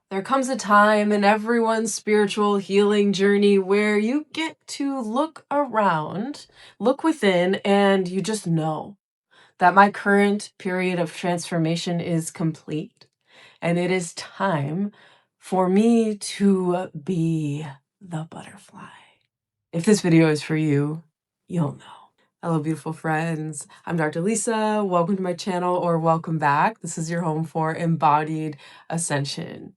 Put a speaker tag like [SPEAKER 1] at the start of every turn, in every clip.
[SPEAKER 1] There comes a time in everyone's spiritual healing journey where you get to look around, look within, and you just know that my current period of transformation is complete. And it is time for me to be the butterfly. If this video is for you, you'll know. Hello, beautiful friends. I'm Dr. Lisa. Welcome to my channel, or welcome back. This is your home for embodied ascension.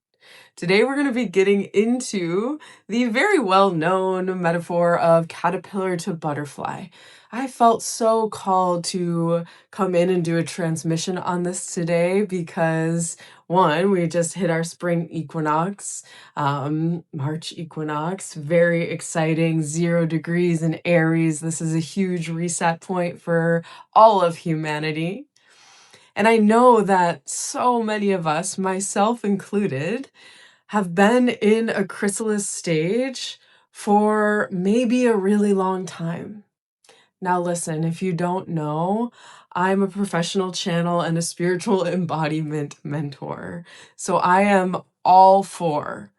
[SPEAKER 1] Today we're going to be getting into the very well-known metaphor of caterpillar to butterfly. I felt so called to come in and do a transmission on this today because, one, we just hit our spring equinox, March equinox, very exciting, 0 degrees in Aries. This is a huge reset point for all of humanity. And I know that so many of us, myself included, have been in a chrysalis stage for maybe a really long time. Now listen, if you don't know, I'm a professional channel and a spiritual embodiment mentor. So I am all for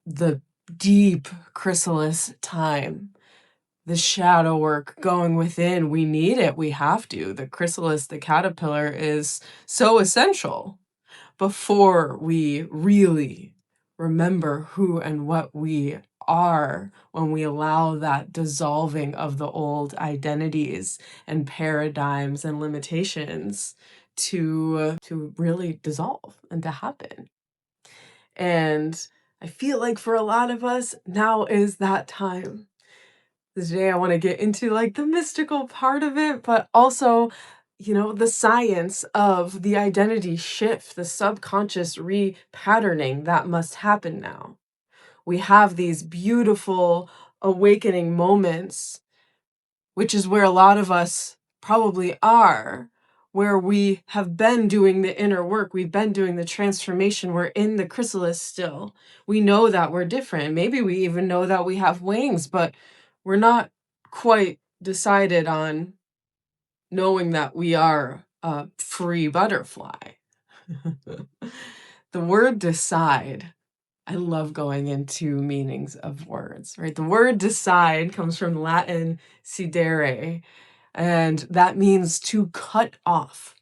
[SPEAKER 1] the deep chrysalis time, the shadow work going within. We need it. We have to. The chrysalis, the caterpillar, is so essential before we really remember who and what we are, when we allow that dissolving of the old identities and paradigms and limitations to really dissolve and to happen. And I feel like for a lot of us, now is that time. Today I want to get into like the mystical part of it, but also, the science of the identity shift, the subconscious repatterning that must happen now. We have these beautiful awakening moments, which is where a lot of us probably are, where we have been doing the inner work, we've been doing the transformation, we're in the chrysalis still. We know that we're different. Maybe we even know that we have wings, but we're not quite decided on knowing that we are a free butterfly. The word decide, I love going into meanings of words, right? The word decide comes from Latin sidere, and that means to cut off,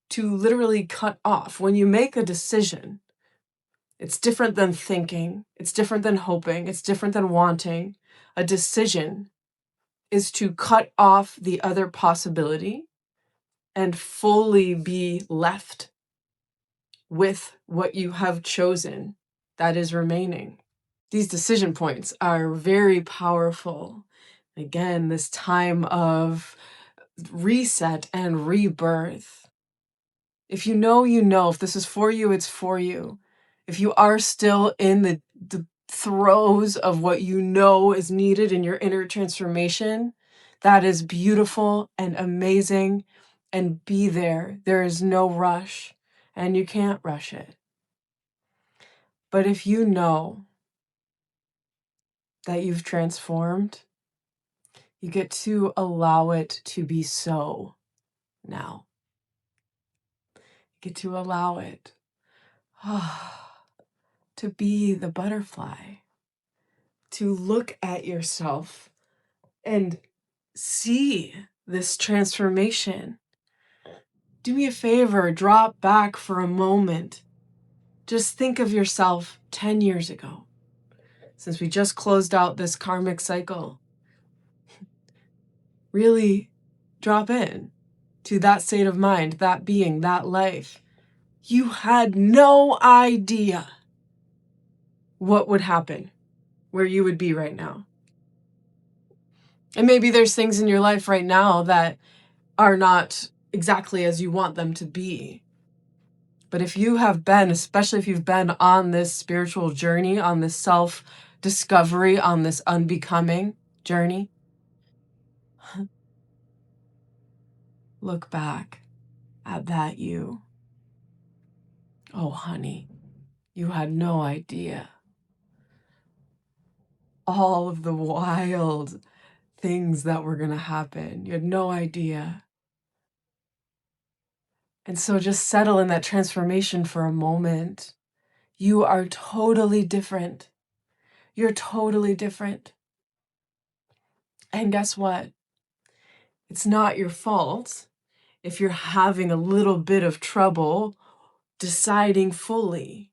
[SPEAKER 1] to literally cut off. When you make a decision, it's different than thinking, it's different than hoping, it's different than wanting. A decision is to cut off the other possibility and fully be left with what you have chosen that is remaining. These decision points are very powerful. Again, this time of reset and rebirth. If you know, you know. If this is for you, it's for you. If you are still in the throes of what you know is needed in your inner transformation, that is beautiful and amazing, and be there. There is no rush, and you can't rush it. But if you know that you've transformed, you get to allow it to be so now. You get to allow it to be the butterfly, to look at yourself and see this transformation. Do me a favor, drop back for a moment. Just think of yourself 10 years ago, since we just closed out this karmic cycle. Really drop in to that state of mind, that being, that life. You had no idea what would happen, where you would be right now. And maybe there's things in your life right now that are not exactly as you want them to be. But if you have been, especially if you've been on this spiritual journey, on this self-discovery, on this unbecoming journey, look back at that you. Oh, honey, you had no idea. All of the wild things that were going to happen. You had no idea. And so just settle in that transformation for a moment. You are totally different. You're totally different. And guess what? It's not your fault if you're having a little bit of trouble deciding fully,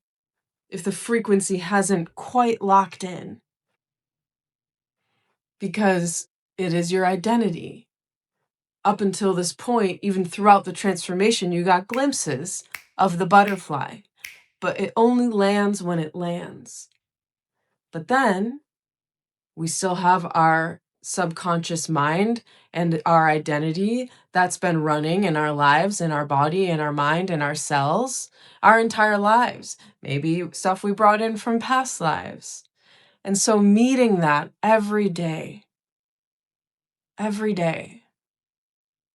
[SPEAKER 1] if the frequency hasn't quite locked in, because it is your identity. Up until this point, even throughout the transformation, you got glimpses of the butterfly, but it only lands when it lands. But then we still have our subconscious mind and our identity that's been running in our lives, in our body, in our mind, in our cells, our entire lives. Maybe stuff we brought in from past lives. And so meeting that every day,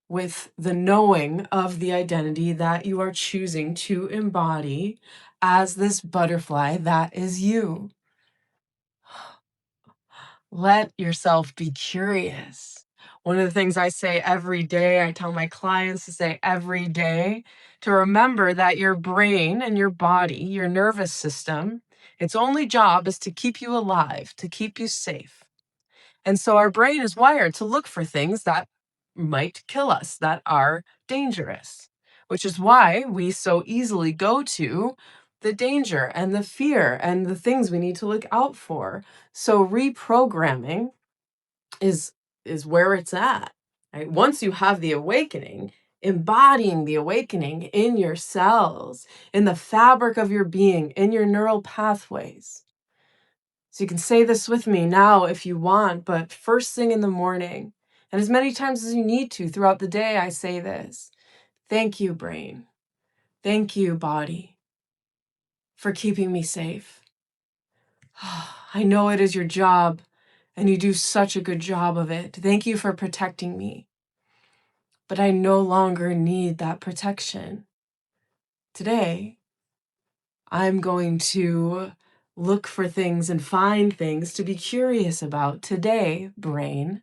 [SPEAKER 1] with the knowing of the identity that you are choosing to embody as this butterfly that is you. Let yourself be curious. One of the things I say every day, I tell my clients to say every day, to remember that your brain and your body, your nervous system, its only job is to keep you alive, to keep you safe. And so our brain is wired to look for things that might kill us, that are dangerous, which is why we so easily go to the danger and the fear and the things we need to look out for. So reprogramming is where it's at. Right? Once you have the awakening, embodying the awakening in your cells, in the fabric of your being, in your neural pathways. So you can say this with me now if you want, but first thing in the morning, and as many times as you need to throughout the day, I say this. Thank you, brain. Thank you, body, for keeping me safe. I know it is your job, and you do such a good job of it. Thank you for protecting me. But I no longer need that protection. Today, I'm going to look for things and find things to be curious about. Today, brain,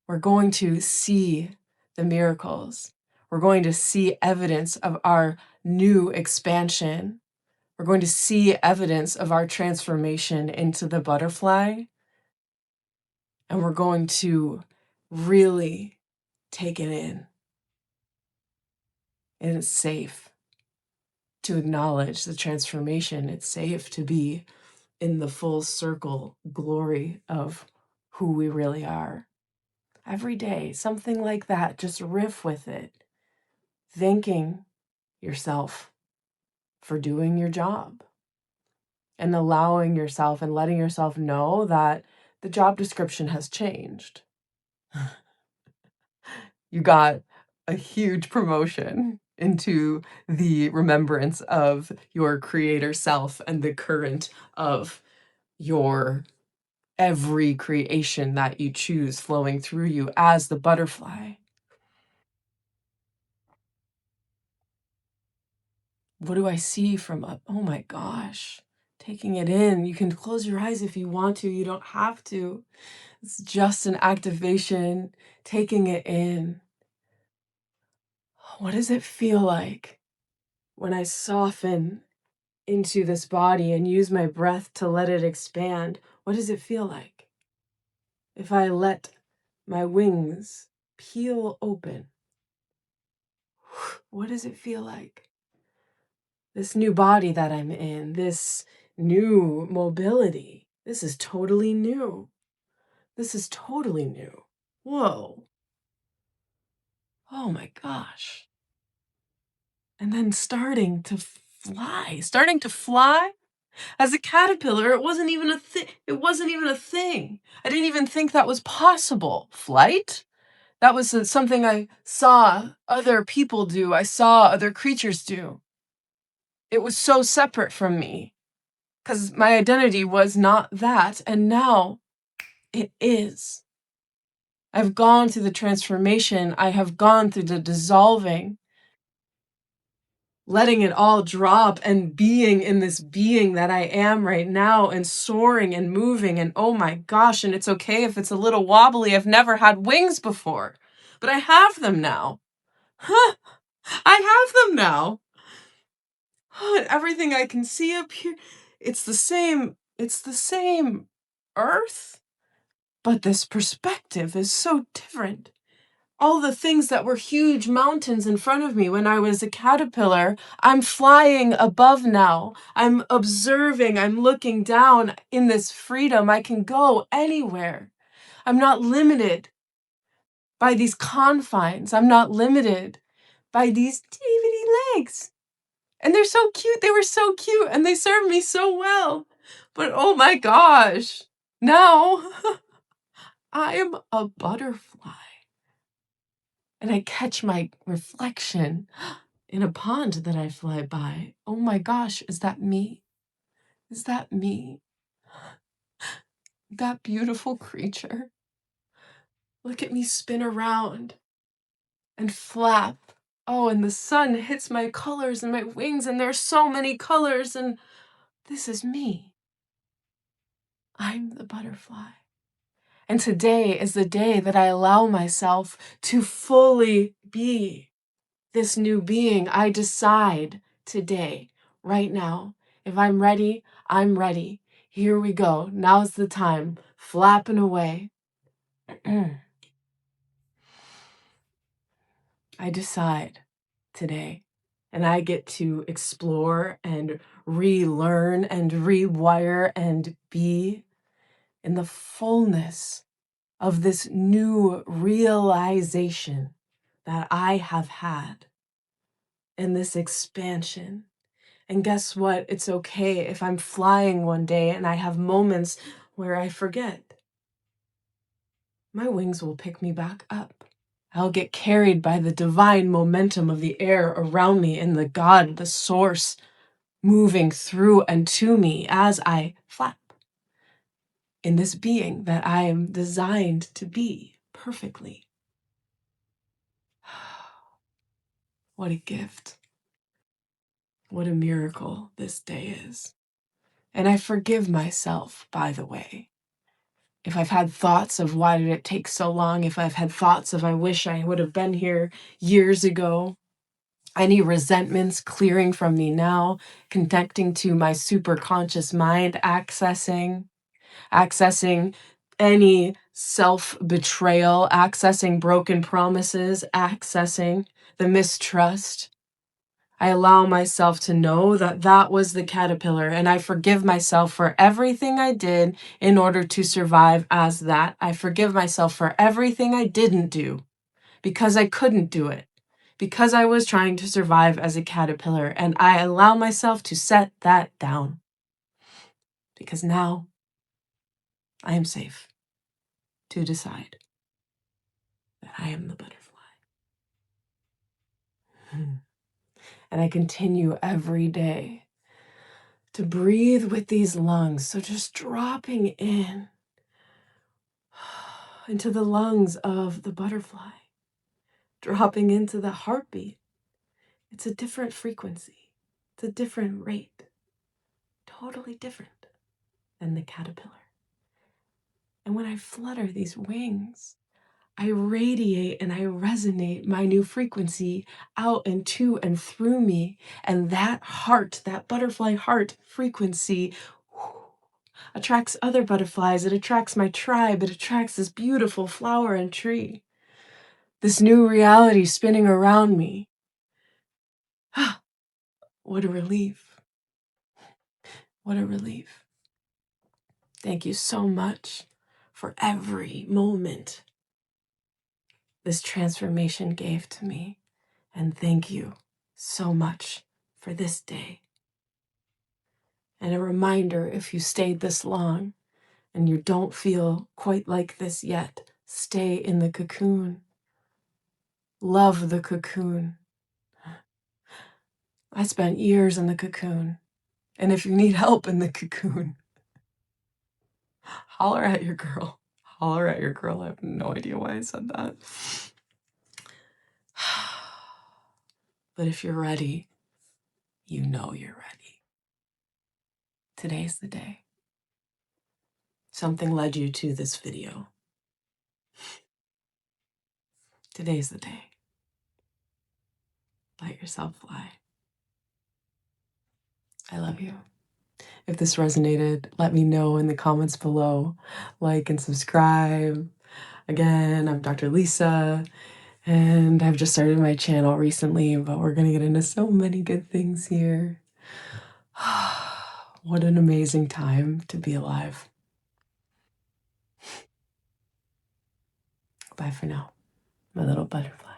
[SPEAKER 1] we're going to see the miracles. We're going to see evidence of our new expansion. We're going to see evidence of our transformation into the butterfly. And we're going to really take it in. And it's safe to acknowledge the transformation. It's safe to be in the full circle glory of who we really are. Every day, something like that, just riff with it. Thanking yourself for doing your job and allowing yourself and letting yourself know that the job description has changed. You got a huge promotion into the remembrance of your creator self and the current of your every creation that you choose flowing through you as the butterfly. What do I see from up? Oh my gosh. Taking it in. You can close your eyes if you want to. You don't have to. It's just an activation, taking it in. What does it feel like when I soften into this body and use my breath to let it expand? What does it feel like if I let my wings peel open? What does it feel like? This new body that I'm in, this new mobility, this is totally new. This is totally new. Whoa. Oh my gosh. And then starting to fly. As a caterpillar, it wasn't even a thing. It wasn't even a thing. I didn't even think that was possible. Flight? That was something I saw other people do. I saw other creatures do. It was so separate from me because my identity was not that. And now it is. I've gone through the transformation. I have gone through the dissolving, letting it all drop and being in this being that I am right now and soaring and moving. And oh my gosh, and it's okay if it's a little wobbly. I've never had wings before, but I have them now. Huh, I have them now. And everything I can see up here, it's the same earth, but this perspective is so different. All the things that were huge mountains in front of me when I was a caterpillar, I'm flying above now. I'm observing, I'm looking down in this freedom. I can go anywhere. I'm not limited by these confines. I'm not limited by these teeny legs. And they're so cute. They were so cute and they served me so well. But oh my gosh, now I am a butterfly. And I catch my reflection in a pond that I fly by. Oh my gosh, is that me? Is that me? That beautiful creature. Look at me spin around and flap. Oh, and the sun hits my colors and my wings, and there's so many colors, and this is me. I'm the butterfly. And today is the day that I allow myself to fully be this new being. I decide today, right now, if I'm ready, I'm ready. Here we go. Now's the time. Flapping away. I decide today, and I get to explore and relearn and rewire and be in the fullness of this new realization that I have had in this expansion. And guess what? It's okay if I'm flying one day and I have moments where I forget. My wings will pick me back up. I'll get carried by the divine momentum of the air around me and the God, the source, moving through and to me as I flap in this being that I am designed to be perfectly. What a gift. What a miracle this day is. And I forgive myself, by the way. If I've had thoughts of why did it take so long, if I've had thoughts of I wish I would have been here years ago, any resentments clearing from me now, connecting to my superconscious mind, accessing any self-betrayal, accessing broken promises, accessing the mistrust. I allow myself to know that that was the caterpillar, and I forgive myself for everything I did in order to survive as that. I forgive myself for everything I didn't do because I couldn't do it, because I was trying to survive as a caterpillar, and I allow myself to set that down because now I am safe to decide that I am the butterfly. And I continue every day to breathe with these lungs. So just dropping in into the lungs of the butterfly, dropping into the heartbeat. It's a different frequency. It's a different rate. Totally different than the caterpillar. And when I flutter these wings, I radiate and I resonate my new frequency out and to and through me. And that heart, that butterfly heart frequency attracts other butterflies. It attracts my tribe. It attracts this beautiful flower and tree. This new reality spinning around me. What a relief. What a relief. Thank you so much for every moment this transformation gave to me. And thank you so much for this day. And a reminder, if you stayed this long and you don't feel quite like this yet, stay in the cocoon. Love the cocoon. I spent years in the cocoon. And if you need help in the cocoon, holler at your girl. Holler at your girl. I have no idea why I said that. But if you're ready, you know you're ready. Today's the day. Something led you to this video. Today's the day. Let yourself fly. I love you. If this resonated, let me know in the comments below. Like and subscribe. Again, I'm Dr. Lisa, and I've just started my channel recently, but we're going to get into so many good things here. What an amazing time to be alive. Bye for now, my little butterfly.